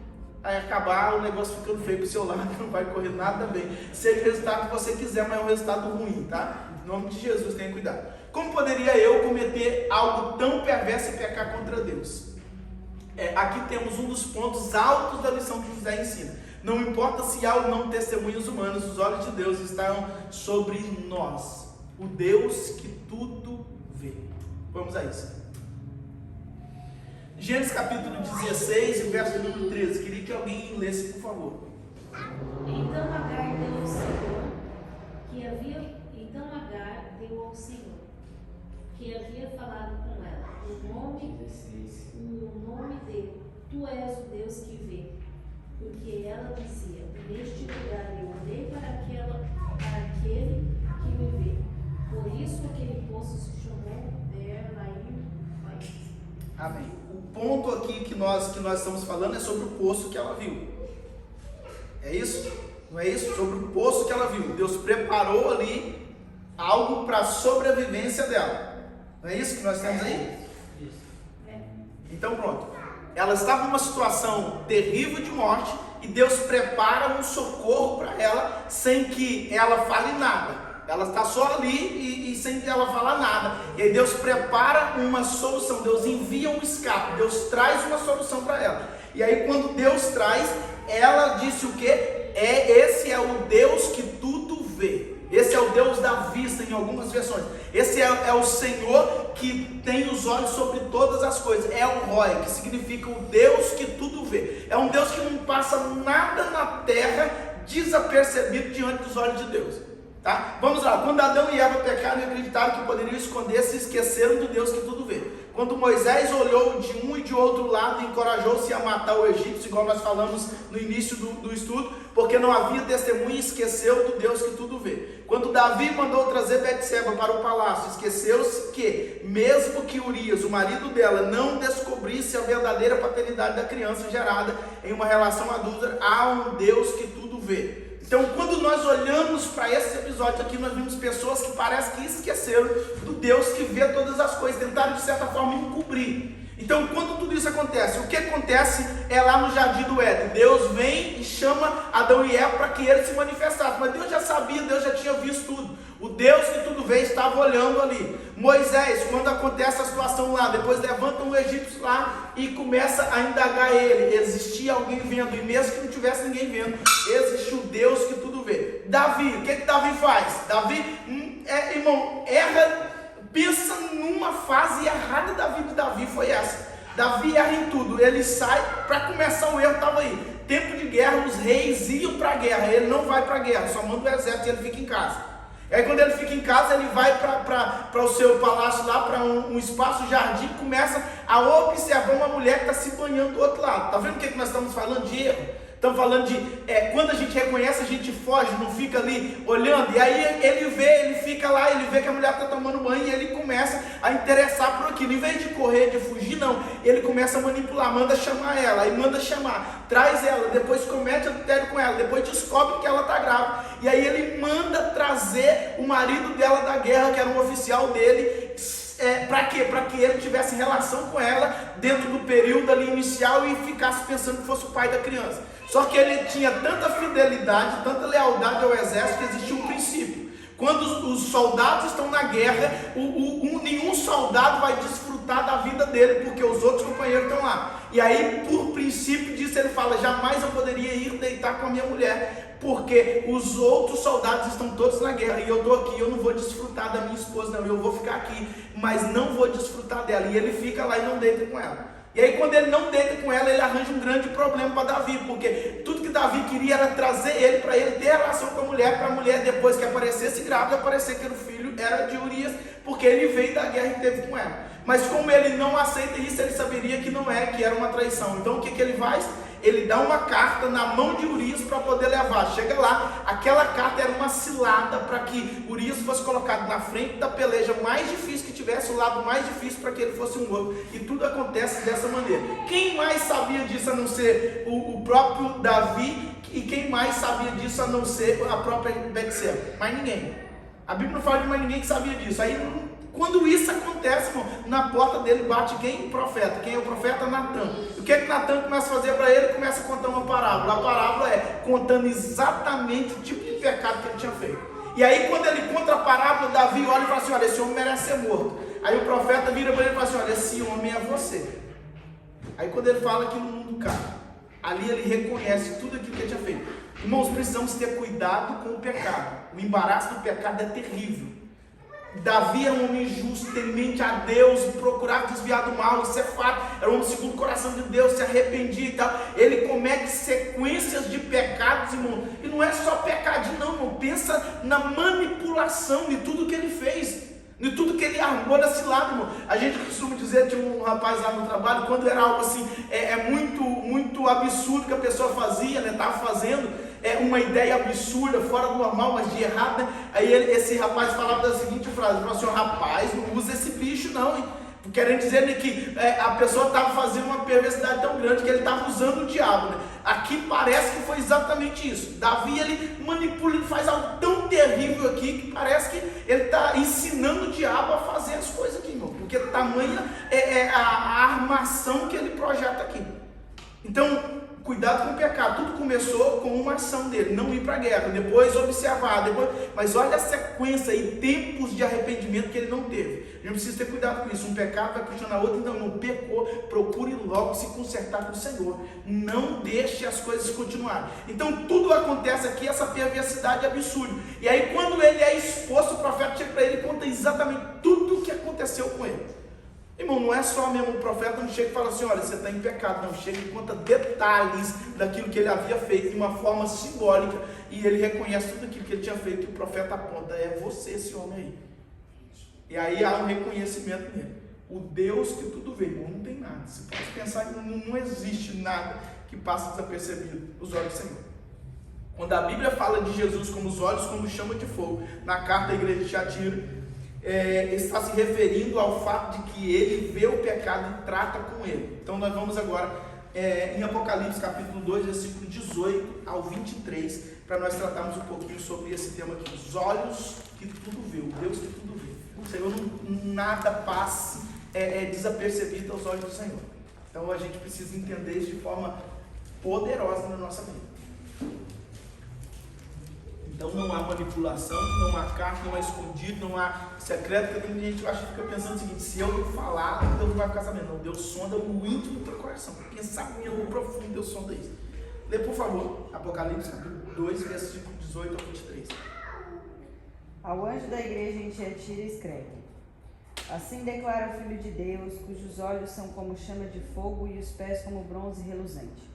aí acabar o negócio ficando feio pro seu lado, não vai correr nada bem. Seja o resultado que você quiser, mas é um resultado ruim, tá? Em nome de Jesus, tenha cuidado. Como poderia eu cometer algo tão perverso e pecar contra Deus? Aqui temos um dos pontos altos da lição que José ensina. Não importa se há ou não testemunhas humanas, os olhos de Deus estão sobre nós. O Deus que tudo vê. Vamos a isso. Gênesis capítulo 16, verso número 13. Queria que alguém lesse, por favor. Então Agar deu ao Senhor que havia falado com ela, o nome dele, tu és o Deus que vê. Porque ela dizia, neste lugar eu olhei para aquele que me vê. Por isso aquele poço se chamou Beer-Laim. Amém. O ponto aqui que nós estamos falando é sobre o poço que ela viu. É isso? Não é isso? Sobre o poço que ela viu. Deus preparou ali algo para a sobrevivência dela. Não é isso que nós temos aí? Isso. Então pronto. Ela estava numa situação terrível de morte e Deus prepara um socorro para ela sem que ela fale nada. Ela está só ali e sem ela falar nada. E aí Deus prepara uma solução. Deus envia um escape. Deus traz uma solução para ela. E aí quando Deus traz, ela disse o quê? Esse é o Deus que tudo vê. Esse é o Deus da vista em algumas versões. Esse é o Senhor que tem os olhos sobre todas as coisas. É o Roi, que significa o Deus que tudo vê. É um Deus que não passa nada na terra desapercebido diante dos olhos de Deus. Tá? Vamos lá, quando Adão e Eva pecaram e acreditaram que poderiam esconder, se esqueceram do Deus que tudo vê. Quando Moisés olhou de um e de outro lado e encorajou-se a matar o egípcio, igual nós falamos no início do estudo, porque não havia testemunha, esqueceu do Deus que tudo vê. Quando Davi mandou trazer Betseba para o palácio, esqueceu-se que, mesmo que Urias, o marido dela, não descobrisse a verdadeira paternidade da criança gerada em uma relação adúltera, há um Deus que tudo vê. Então, quando nós olhamos para esse episódio aqui, nós vimos pessoas que parecem que esqueceram do Deus que vê todas as coisas, tentaram de certa forma encobrir. Então, quando tudo isso acontece, o que acontece é lá no Jardim do Éden. Deus vem e chama Adão e Eva para que eles se manifestassem, mas Deus já sabia, Deus já tinha visto tudo. O Deus que tudo vê estava olhando ali. Moisés, quando acontece a situação lá, depois levantam o egípcio lá e começa a indagar ele. Existia alguém vendo, e mesmo que não tivesse ninguém vendo, existe o Deus que tudo vê. Davi, o que Davi faz? Davi, irmão, erra. Pensa numa fase errada da vida de Davi, foi essa. Davi erra em tudo, ele sai, para começar o erro estava aí. Tempo de guerra, os reis iam para a guerra, ele não vai para a guerra, só manda o exército e ele fica em casa. Aí quando ele fica em casa, ele vai para o seu palácio lá, para um espaço, jardim, começa a observar uma mulher que está se banhando do outro lado. Está vendo o que nós estamos falando de erro? Estamos falando de, quando a gente reconhece, a gente foge, não fica ali olhando, e aí ele fica lá, ele vê que a mulher está tomando banho, e ele começa a interessar por aquilo, em vez de correr, de fugir, não, ele começa a manipular, manda chamar ela, aí manda chamar, traz ela, depois comete adultério com ela, depois descobre que ela está grávida, e aí ele manda trazer o marido dela da guerra, que era um oficial dele, para quê? Para que ele tivesse relação com ela dentro do período ali inicial e ficasse pensando que fosse o pai da criança. Só que ele tinha tanta fidelidade, tanta lealdade ao exército que existia um princípio. Quando os soldados estão na guerra, nenhum soldado vai desfrutar da vida dele, porque os outros companheiros estão lá. E aí, por princípio disso, ele fala, jamais eu poderia ir deitar com a minha mulher, porque os outros soldados estão todos na guerra, e eu estou aqui, eu não vou desfrutar da minha esposa, não, eu vou ficar aqui, mas não vou desfrutar dela. E ele fica lá e não deita com ela. E aí quando ele não deita com ela, ele arranja um grande problema para Davi, porque tudo que Davi queria era trazer ele, para ele ter relação com a mulher, para a mulher depois que aparecesse grávida, aparecer que o filho era de Urias, porque ele veio da guerra e teve com ela. Mas como ele não aceita isso, ele saberia que não é, que era uma traição. Então o que ele faz? Ele dá uma carta na mão de Urias para poder levar. Chega lá, aquela carta era uma cilada para que Urias fosse colocado na frente da peleja mais difícil que tivesse, o lado mais difícil para que ele fosse um morto. E tudo acontece dessa maneira. Quem mais sabia disso a não ser o próprio Davi? E quem mais sabia disso a não ser a própria Betseba? Mais ninguém. A Bíblia não fala de mais ninguém que sabia disso. Aí quando isso acontece, irmão, na porta dele bate quem? O profeta. Quem é o profeta? Natan. O que é que Natan começa a fazer para ele? Começa a contar uma parábola. A parábola é contando exatamente o tipo de pecado que ele tinha feito. E aí quando ele conta a parábola, Davi olha e fala assim, olha, esse homem merece ser morto. Aí o profeta vira para ele e fala assim, olha, esse homem é você. Aí quando ele fala que no mundo cai, ali ele reconhece tudo aquilo que ele tinha feito. Irmãos, precisamos ter cuidado com o pecado. O embaraço do pecado é terrível. Davi era um homem justo, temente a Deus, procurava desviar do mal, isso é fato, era um homem segundo o coração de Deus, se arrependia e tal. Ele comete sequências de pecados, irmão, e não é só pecadinho não, irmão, pensa na manipulação de tudo que ele fez, de tudo que ele armou desse lado, irmão. A gente costuma dizer, tinha um rapaz lá no trabalho, quando era algo assim, muito absurdo que a pessoa fazia, né, estava fazendo, uma ideia absurda, fora do normal, mas de errado, né? Aí esse rapaz falava da seguinte frase, falou assim, rapaz, não usa esse bicho não, hein? Querendo dizer, né, que a pessoa estava fazendo uma perversidade tão grande que ele estava usando o diabo, né? Aqui parece que foi exatamente isso. Davi, ele manipula, ele faz algo tão terrível aqui, que parece que ele está ensinando o diabo a fazer as coisas aqui, irmão, porque tamanha a armação que ele projeta aqui. Então, cuidado com o pecado. Tudo começou com uma ação dele, não ir para a guerra, depois observar, mas olha a sequência e tempos de arrependimento que ele não teve. A gente precisa ter cuidado com isso. Um pecado vai puxando a outra, então não pecou, procure logo se consertar com o Senhor. Não deixe as coisas continuarem. Então tudo acontece aqui, essa perversidade absurda. E aí quando ele é exposto, o profeta chega para ele e conta exatamente tudo o que aconteceu com ele. Irmão, não é só mesmo, o profeta não chega e fala assim, olha, você está em pecado, não, chega e conta detalhes daquilo que ele havia feito de uma forma simbólica, e ele reconhece tudo aquilo que ele tinha feito, e o profeta aponta, é você esse homem aí. E aí há um reconhecimento nele. O Deus que tudo vê, irmão, não tem nada. Você pode pensar que não existe nada que passe desapercebido os olhos do Senhor. Quando a Bíblia fala de Jesus como os olhos como chama de fogo, na carta à igreja de Tiatira, está se referindo ao fato de que ele vê o pecado e trata com ele. Então nós vamos agora em Apocalipse capítulo 2, versículo 18 ao 23, para nós tratarmos um pouquinho sobre esse tema aqui, os olhos que tudo vê, o Deus que tudo vê. O Senhor, nada passe desapercebido aos olhos do Senhor. Então a gente precisa entender isso de forma poderosa na nossa vida. Então não há manipulação, não há carta, não há escondido, não há secreto, porque tem gente que acha que fica pensando o seguinte, se eu falar, Deus não vai ficar sabendo. Não, Deus sonda o íntimo do teu coração, pensamento profundo, Deus sonda isso. Lê por favor, Apocalipse capítulo 2, versículo 18 ao 23. Ao anjo da igreja em Tiatira escreve: assim declara o Filho de Deus, cujos olhos são como chama de fogo e os pés como bronze reluzente.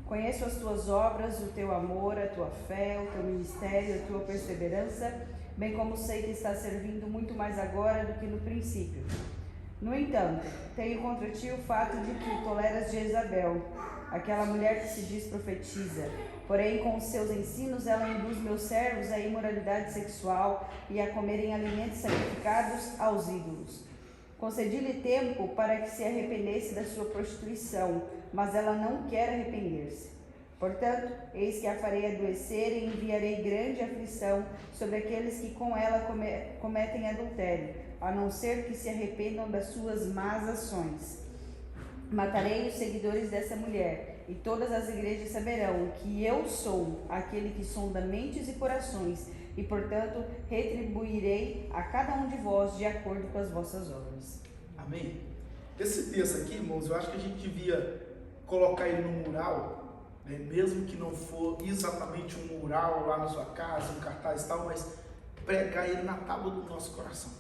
Conheço as tuas obras, o teu amor, a tua fé, o teu ministério, a tua perseverança, bem como sei que estás servindo muito mais agora do que no princípio. No entanto, tenho contra ti o fato de que toleras Jezabel, aquela mulher que se diz profetiza. Porém, com os seus ensinos, ela induz meus servos à imoralidade sexual e a comerem alimentos sacrificados aos ídolos. Concedi-lhe tempo para que se arrependesse da sua prostituição, mas ela não quer arrepender-se. Portanto, eis que a farei adoecer e enviarei grande aflição sobre aqueles que com ela cometem adultério, a não ser que se arrependam das suas más ações. Matarei os seguidores dessa mulher, e todas as igrejas saberão que eu sou aquele que sonda mentes e corações, e portanto retribuirei a cada um de vós de acordo com as vossas obras. Amém? Esse texto aqui, irmãos, eu acho que a gente devia colocar ele no mural, né? Mesmo que não for exatamente um mural lá na sua casa, um cartaz e tal, mas pregar ele na tábua do nosso coração,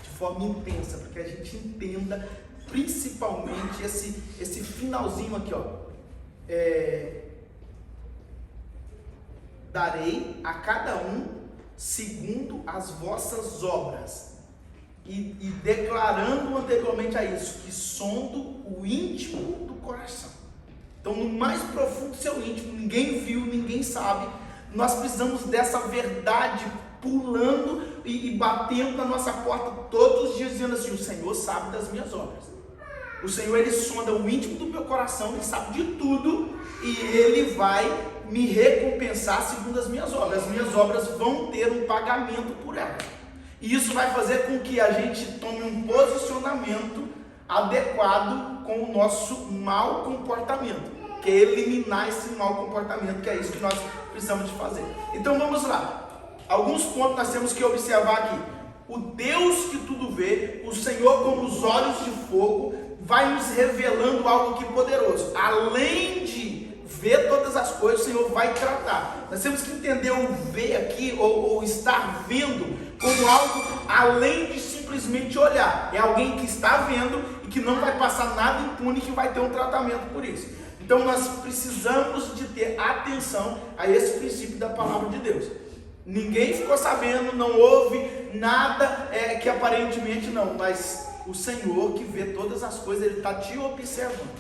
de forma intensa, para que a gente entenda principalmente esse finalzinho aqui, ó. Darei a cada um segundo as vossas obras, e declarando anteriormente a isso, que sondo o íntimo do coração. Então, no mais profundo do seu íntimo, ninguém viu, ninguém sabe, nós precisamos dessa verdade pulando e batendo na nossa porta todos os dias, dizendo assim: o Senhor sabe das minhas obras. O Senhor, Ele sonda o íntimo do meu coração, Ele sabe de tudo, e Ele vai me recompensar segundo as minhas obras. As minhas obras vão ter um pagamento por elas. E isso vai fazer com que a gente tome um posicionamento adequado com o nosso mau comportamento, que é eliminar esse mau comportamento, que é isso que nós precisamos de fazer. Então vamos lá. Alguns pontos nós temos que observar aqui. O Deus que tudo vê, o Senhor como os olhos de fogo, vai nos revelando algo que poderoso. Além de ver todas as coisas, o Senhor vai tratar. Nós temos que entender o ver aqui, ou estar vendo, como algo além de simplesmente olhar. É alguém que está vendo e que não vai passar nada impune, que vai ter um tratamento por isso. Então nós precisamos de ter atenção a esse princípio da palavra de Deus. Ninguém ficou sabendo, não houve nada que aparentemente não, mas o Senhor que vê todas as coisas, Ele está te observando,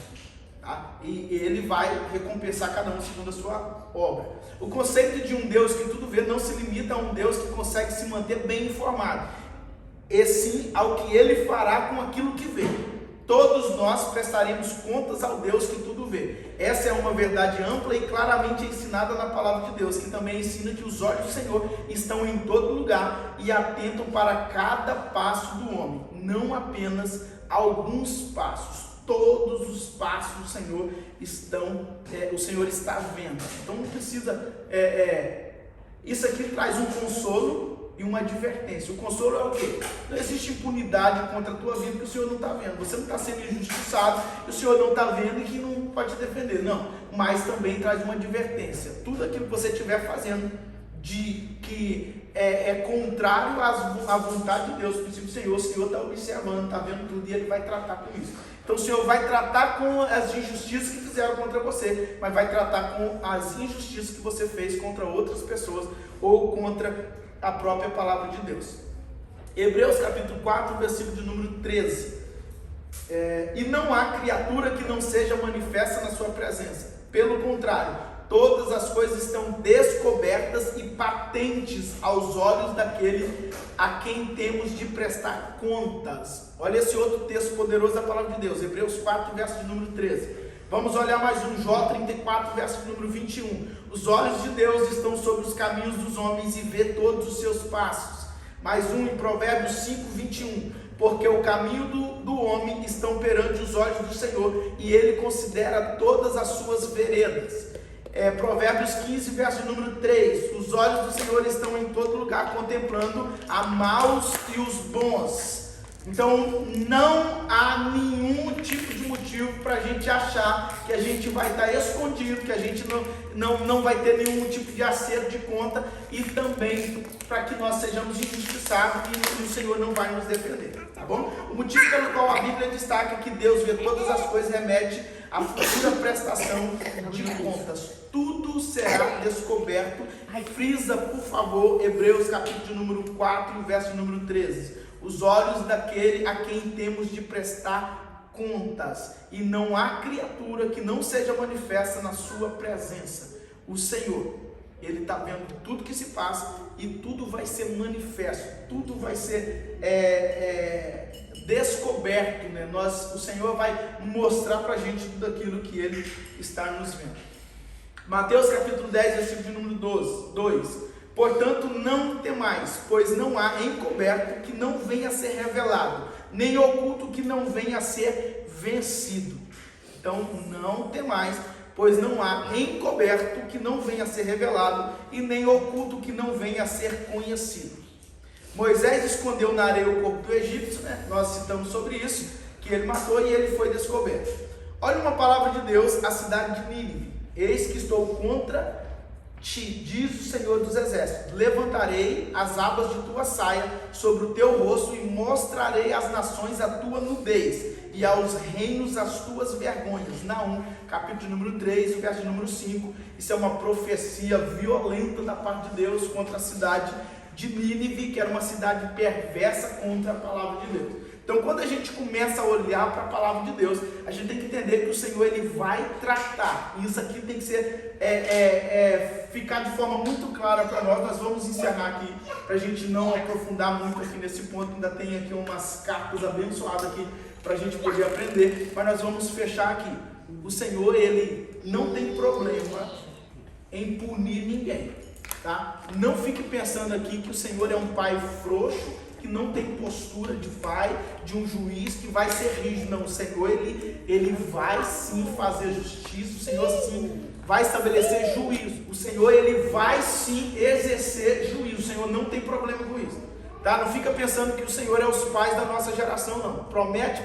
tá? E Ele vai recompensar cada um segundo a sua obra. O conceito de um Deus que tudo vê não se limita a um Deus que consegue se manter bem informado, e sim ao que Ele fará com aquilo que vê. Todos nós prestaremos contas ao Deus que tudo vê. Essa é uma verdade ampla e claramente ensinada na palavra de Deus, que também ensina que os olhos do Senhor estão em todo lugar e atentam para cada passo do homem, não apenas alguns passos. Todos os passos do Senhor o Senhor está vendo. Então não precisa, isso aqui traz um consolo e uma advertência. O consolo é o quê? Não existe impunidade contra a tua vida que o Senhor não está vendo. Você não está sendo injustiçado e o Senhor não está vendo e que não pode te defender. Não, mas também traz uma advertência. Tudo aquilo que você estiver fazendo que que é contrário à vontade de Deus, o princípio do Senhor. O Senhor está observando, está vendo tudo e Ele vai tratar com isso. Então o Senhor vai tratar com as injustiças que fizeram contra você, mas vai tratar com as injustiças que você fez contra outras pessoas ou contra a própria palavra de Deus. Hebreus capítulo 4, versículo de número 13. E não há criatura que não seja manifesta na sua presença. Pelo contrário, todas as coisas estão descobertas e patentes aos olhos daquele a quem temos de prestar contas. Olha esse outro texto poderoso da palavra de Deus, Hebreus 4, verso de número 13. Vamos olhar mais um, Jó 34, verso de número 21. Os olhos de Deus estão sobre os caminhos dos homens e vê todos os seus passos. Mais um em Provérbios 5, 21. Porque o caminho do homem estão perante os olhos do Senhor, e Ele considera todas as suas veredas. Provérbios 15, verso número 3. Os olhos do Senhor estão em todo lugar, contemplando a maus e os bons. Então não há nenhum tipo de motivo para a gente achar que a gente vai estar escondido, que a gente não vai ter nenhum tipo de acerto de conta, e também para que nós sejamos injustiçados e o Senhor não vai nos defender, tá bom? O motivo pelo qual a Bíblia destaca que Deus vê todas as coisas remete à futura prestação de contas. Tudo será descoberto. Frisa, por favor, Hebreus capítulo de número 4, verso de número 13. Os olhos daquele a quem temos de prestar contas, e não há criatura que não seja manifesta na sua presença. O Senhor, Ele está vendo tudo que se passa, e tudo vai ser manifesto, tudo vai ser descoberto, né? O Senhor vai mostrar para a gente tudo aquilo que Ele está nos vendo. Mateus capítulo 10, versículo de número 2. Portanto, não temais, pois não há encoberto que não venha a ser revelado, nem oculto que não venha a ser vencido. Então, não temais, pois não há encoberto que não venha a ser revelado, e nem oculto que não venha a ser conhecido. Moisés escondeu na areia o corpo do egípcio, né? Nós citamos sobre isso, que ele matou e ele foi descoberto. Olha uma palavra de Deus, a cidade de Nínive. Eis que estou contra ti, diz o Senhor dos Exércitos, levantarei as abas de tua saia sobre o teu rosto, e mostrarei às nações a tua nudez, e aos reinos as tuas vergonhas. Naum, capítulo número 3, verso número 5. Isso é uma profecia violenta da parte de Deus contra a cidade de Nínive, que era uma cidade perversa contra a palavra de Deus. Então, quando a gente começa a olhar para a palavra de Deus, a gente tem que entender que o Senhor, Ele vai tratar. E isso aqui tem que ser, ficar de forma muito clara para nós. Nós vamos encerrar aqui, para a gente não aprofundar muito aqui nesse ponto. Ainda tem aqui umas cartas abençoadas aqui, para a gente poder aprender. Mas nós vamos fechar aqui. O Senhor, Ele não tem problema em punir ninguém, tá? Não fique pensando aqui que o Senhor é um pai frouxo, que não tem postura de pai, de um juiz que vai ser rígido. Não, o Senhor, ele vai sim fazer justiça, o Senhor sim vai estabelecer juízo, o Senhor, Ele vai sim exercer juízo. O Senhor não tem problema com isso, tá? Não fica pensando que o Senhor é os pais da nossa geração, não. Promete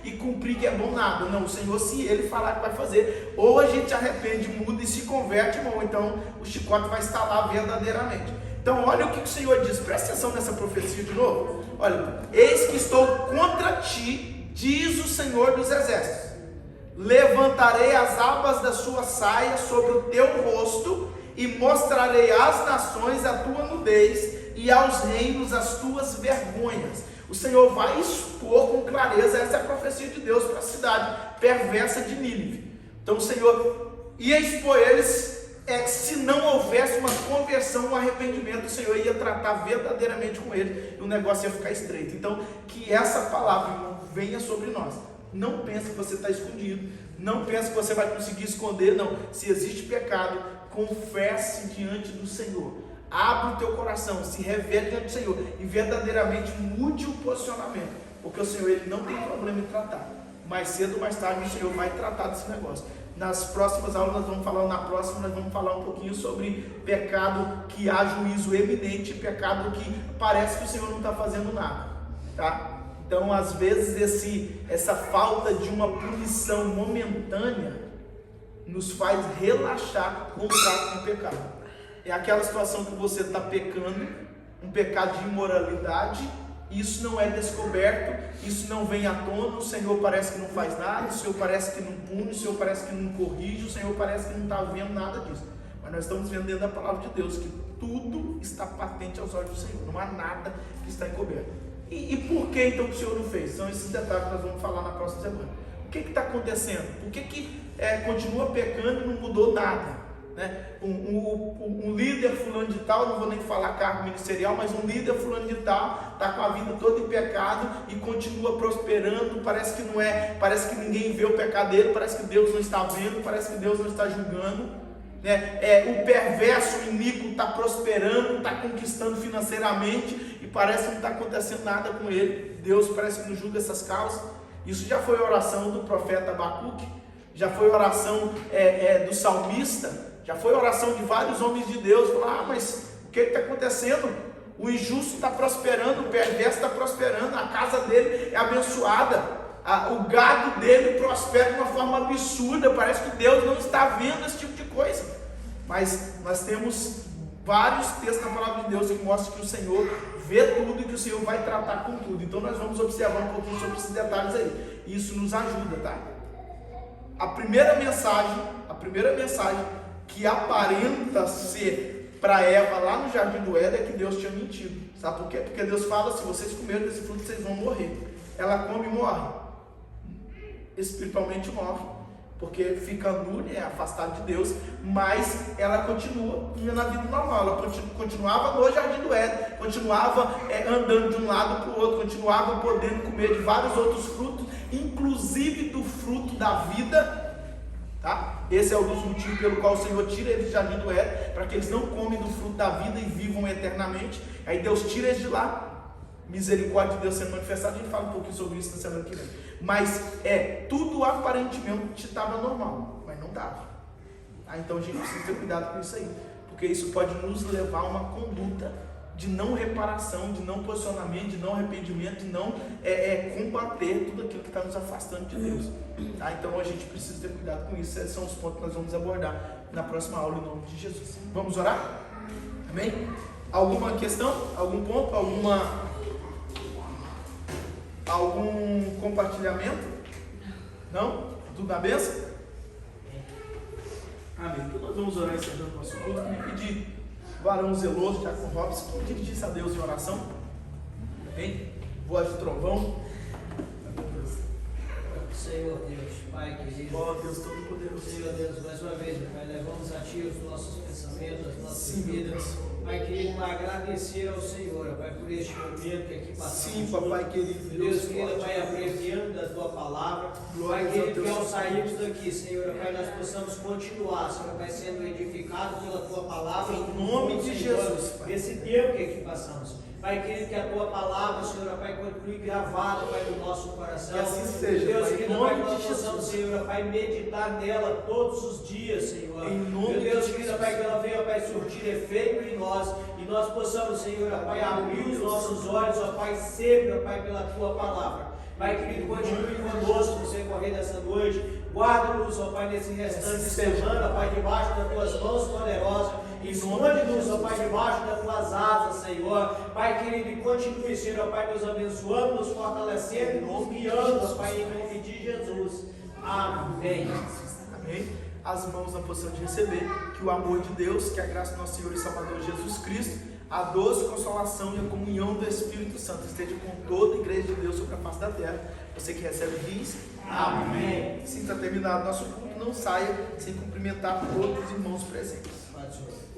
e cumprir que é bom nada. Não, o Senhor, se Ele falar que vai fazer, ou a gente arrepende, muda e se converte, ou então o chicote vai estar lá verdadeiramente. Então olha o que o Senhor diz, presta atenção nessa profecia de novo. Olha, eis que estou contra ti, diz o Senhor dos Exércitos, levantarei as abas da sua saia sobre o teu rosto, e mostrarei às nações a tua nudez, e aos reinos as tuas vergonhas. O Senhor vai expor com clareza, essa é a profecia de Deus para a cidade perversa de Nínive. Então o Senhor ia expor eles. Se não houvesse uma conversão, um arrependimento, o Senhor ia tratar verdadeiramente com ele, e o negócio ia ficar estreito. Então, que essa palavra, irmão, venha sobre nós. Não pense que você está escondido, não pense que você vai conseguir esconder, não. Se existe pecado, confesse diante do Senhor. Abra o teu coração, se revele diante do Senhor e verdadeiramente mude o posicionamento, porque o Senhor, Ele não tem problema em tratar. Mais cedo ou mais tarde o Senhor vai tratar desse negócio. Nas próximas aulas nós vamos falar um pouquinho sobre pecado que há juízo eminente, pecado que parece que o Senhor não está fazendo nada, tá? Então, às vezes essa falta de uma punição momentânea nos faz relaxar com o pecado. É aquela situação que você está pecando, um pecado de imoralidade, isso não é descoberto, isso não vem à tona, o Senhor parece que não faz nada, o Senhor parece que não pune, o Senhor parece que não corrige, o Senhor parece que não está vendo nada disso. Mas nós estamos vendo dentro da palavra de Deus que tudo está patente aos olhos do Senhor, não há nada que está encoberto. E por que então que o Senhor não fez? São esses detalhes que nós vamos falar na próxima semana. O que está acontecendo? Por que continua pecando e não mudou nada? Né? Um líder fulano de tal, não vou nem falar cargo ministerial, mas um líder fulano de tal está com a vida toda em pecado e continua prosperando, parece que ninguém vê o pecado dele, parece que Deus não está vendo, parece que Deus não está julgando, né? O perverso, o iníquo está prosperando, está conquistando financeiramente e parece que não está acontecendo nada com ele. Deus parece que não julga essas causas. Isso já foi a oração do profeta Abacuque, já foi a oração do salmista, já foi a oração de vários homens de Deus. Falar, mas o que está acontecendo? O injusto está prosperando, o perverso está prosperando, a casa dele é abençoada, o gado dele prospera de uma forma absurda, parece que Deus não está vendo esse tipo de coisa. Mas nós temos vários textos na palavra de Deus que mostram que o Senhor vê tudo e que o Senhor vai tratar com tudo. Então nós vamos observar um pouquinho sobre esses detalhes aí. Isso nos ajuda, tá? A primeira mensagem que aparenta ser para Eva lá no Jardim do Éden é que Deus tinha mentido. Sabe por quê? Porque Deus fala, se vocês comerem desse fruto, vocês vão morrer. Ela come e morre. Espiritualmente morre, porque fica nua, é afastada de Deus, mas ela continua vivendo a vida normal. Ela continuava no Jardim do Éden, continuava andando de um lado para o outro, continuava podendo comer de vários outros frutos, inclusive do fruto da vida. Tá? Esse é um dos motivos pelo qual o Senhor tira eles do Jardim do Éden, para que eles não comem do fruto da vida e vivam eternamente. Aí Deus tira eles de lá. Misericórdia de Deus sendo manifestada, a gente fala um pouquinho sobre isso na semana que vem. Mas tudo aparentemente estava normal, mas não estava. Então a gente precisa ter cuidado com isso aí, porque isso pode nos levar a uma conduta de não reparação, de não posicionamento, de não arrependimento, de não combater tudo aquilo que está nos afastando de Deus. Tá? Então a gente precisa ter cuidado com isso. Esses são os pontos que nós vamos abordar na próxima aula em nome de Jesus. Vamos orar? Amém? Alguma questão? Algum ponto? Algum compartilhamento? Não? Tudo na bênção? Amém. Então nós vamos orar encerrando o nosso culto. Me pedir, varão zeloso, Diácono Robson, que dirigisse a Deus em oração. Amém? Voz de trovão. Senhor Deus, Pai querido, Ó Deus Todo-Poderoso, Senhor Deus, mais uma vez, Pai, levamos a Ti os nossos pensamentos, as nossas Sim, vidas, Pai querido, para agradecer ao Senhor, Pai, por este momento que aqui passamos. Sim, Papai querido, Deus querido, Pai, aprendendo da Tua palavra, Pai querido, que ao sairmos daqui, Senhor, Pai, nós possamos continuar, Senhor, Pai, sendo edificado pela Tua palavra, em nome de Jesus, Pai. Nesse tempo que aqui passamos. Pai querido, que a Tua palavra, Senhor, Pai, continue gravada, Pai, no nosso coração. Que assim seja, Deus Pai, em querido, nome Pai, que de nós possamos, Jesus. Senhor, Pai, meditar nela todos os dias, Senhor. Em nome Meu Deus de querido, Jesus. Pai, que ela venha, Pai, surtir efeito em nós e nós possamos, Senhor, Pai, abrir os nossos olhos, ó Pai, sempre, ó Pai, pela Tua palavra. Pai querido, continue conosco no decorrer dessa noite. Guarda-nos, ó Pai, nesse restante de semana, Pai, debaixo das Tuas mãos poderosas. Esconde-nos, ó Pai, debaixo das Tuas asas, Senhor. Pai querido, e continue, Senhor, ó Pai, nos abençoando, nos fortalecendo e nos guiando, ó Pai, em nome de Jesus. Amém. Amém? As mãos na posição de receber. Que o amor de Deus, que a graça do nosso Senhor e Salvador Jesus Cristo, a doce consolação e a comunhão do Espírito Santo esteja com toda a igreja de Deus sobre a face da terra. Você que recebe diz amém. Assim está terminado nosso culto. Não saia sem cumprimentar todos os irmãos presentes. Pode ser.